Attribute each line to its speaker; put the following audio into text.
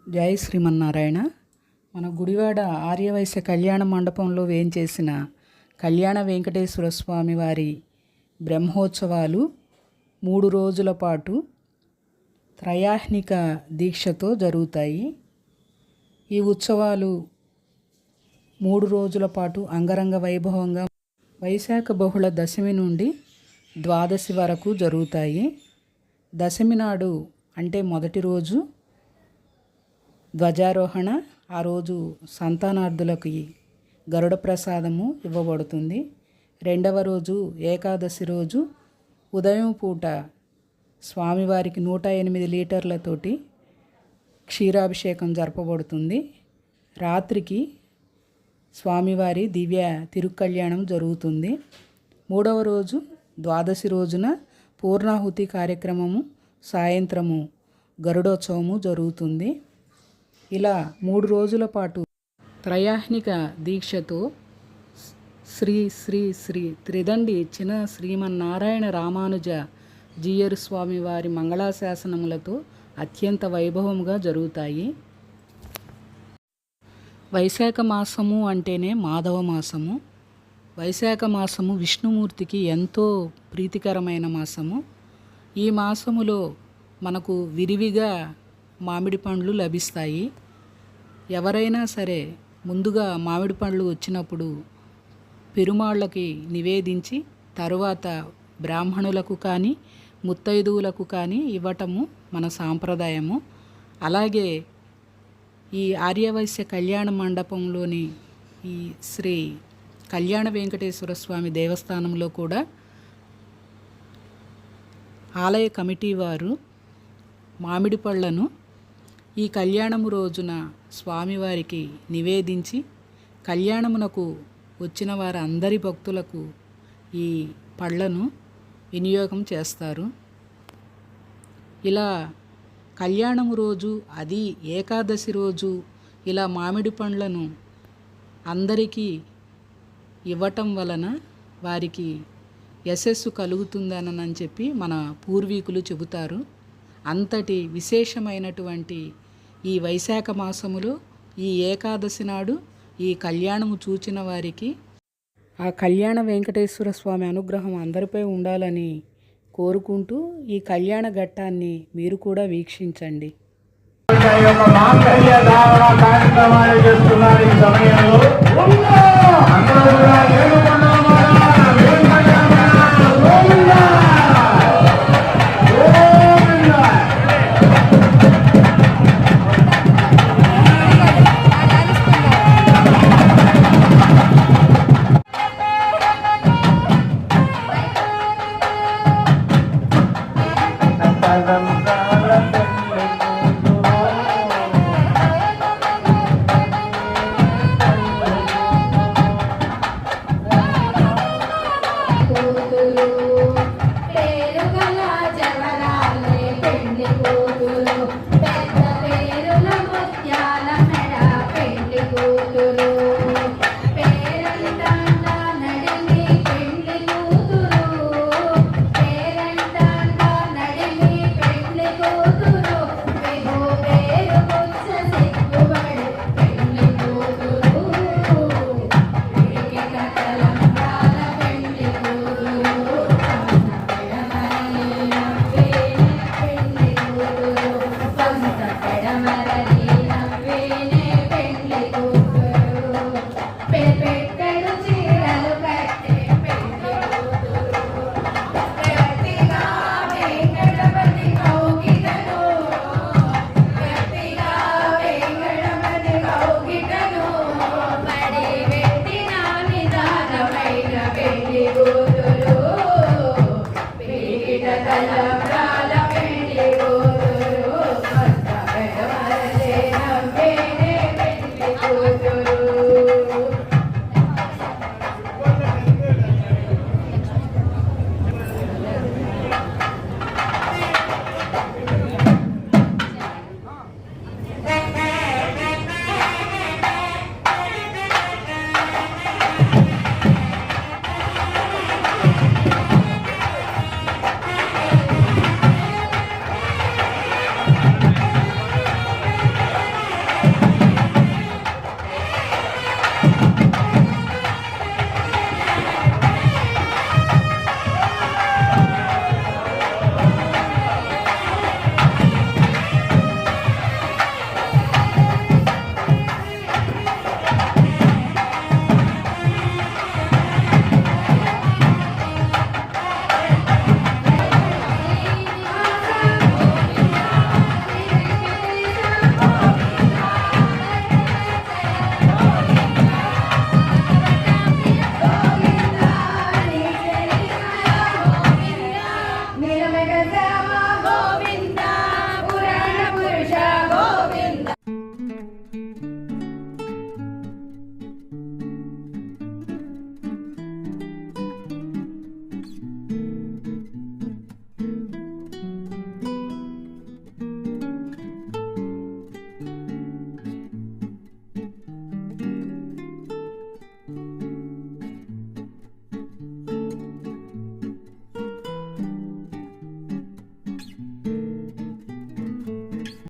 Speaker 1: జై శ్రీమన్నారాయణ. మన గుడివాడ ఆర్యవైశ్య కళ్యాణ మండపంలో వేంచేసిన కళ్యాణ వెంకటేశ్వర స్వామి వారి బ్రహ్మోత్సవాలు 3 రోజుల పాటు త్రయాహ్నిక దీక్షతో జరుగుతాయి. ఈ ఉత్సవాలు 3 రోజుల పాటు అంగరంగ వైభవంగా వైశాఖ బహుళ దశమి నుండి ద్వాదశి వరకు జరుగుతాయి. దశమి నాడు అంటే మొదటి రోజు ధ్వజారోహణ. ఆ రోజు సంతానార్థులకి గరుడ ప్రసాదము ఇవ్వబడుతుంది. రెండవ రోజు ఏకాదశి రోజు ఉదయం పూట స్వామివారికి 108 లీటర్లతోటి క్షీరాభిషేకం జరపబడుతుంది. రాత్రికి స్వామివారి దివ్య తిరుకళ్యాణం జరుగుతుంది. మూడవ రోజు ద్వాదశి రోజున పూర్ణాహుతి కార్యక్రమము, సాయంత్రము గరుడోత్సవము జరుగుతుంది. ఇలా 3 రోజుల పాటు త్రయాహ్నిక దీక్షతో శ్రీ శ్రీ శ్రీ త్రిదండి చిన శ్రీమన్నారాయణ రామానుజ జీయర్ స్వామి వారి మంగళాశాసనములతో అత్యంత వైభవంగా జరుగుతాయి. వైశాఖ మాసము అంటేనే మాధవ మాసము. వైశాఖ మాసము విష్ణుమూర్తికి ఎంతో ప్రీతికరమైన మాసము. ఈ మాసములో మనకు విరివిగా మామిడి పండ్లు లభిస్తాయి. ఎవరైనా సరే ముందుగా మామిడి పండ్లు వచ్చినప్పుడు పెరుమాళ్ళకి నివేదించి తరువాత బ్రాహ్మణులకు కానీ ముత్తైదువులకు కానీ ఇవ్వటము మన సాంప్రదాయము. అలాగే ఈ ఆర్యవైశ్య కళ్యాణ మండపంలోని ఈ శ్రీ కళ్యాణ వెంకటేశ్వర స్వామి దేవస్థానంలో కూడా ఆలయ కమిటీ వారు మామిడి పళ్ళను ఈ కళ్యాణము రోజున స్వామివారికి నివేదించి కళ్యాణమునకు వచ్చిన వారి అందరి భక్తులకు ఈ పళ్ళను వినియోగం చేస్తారు. ఇలా కళ్యాణము రోజు, అది ఏకాదశి రోజు ఇలా మామిడి పండ్లను అందరికీ ఇవ్వటం వలన వారికి యశస్సు కలుగుతుందనని చెప్పి మన పూర్వీకులు చెబుతారు. అంతటి విశేషమైనటువంటి ఈ వైశాఖ మాసములో ఈ ఏకాదశి నాడు ఈ కళ్యాణము చూచిన వారికి ఆ కళ్యాణ వెంకటేశ్వర స్వామి అనుగ్రహం అందరిపై ఉండాలని కోరుకుంటూ ఈ కళ్యాణ ఘట్టాన్ని మీరు కూడా వీక్షించండి.
Speaker 2: Mara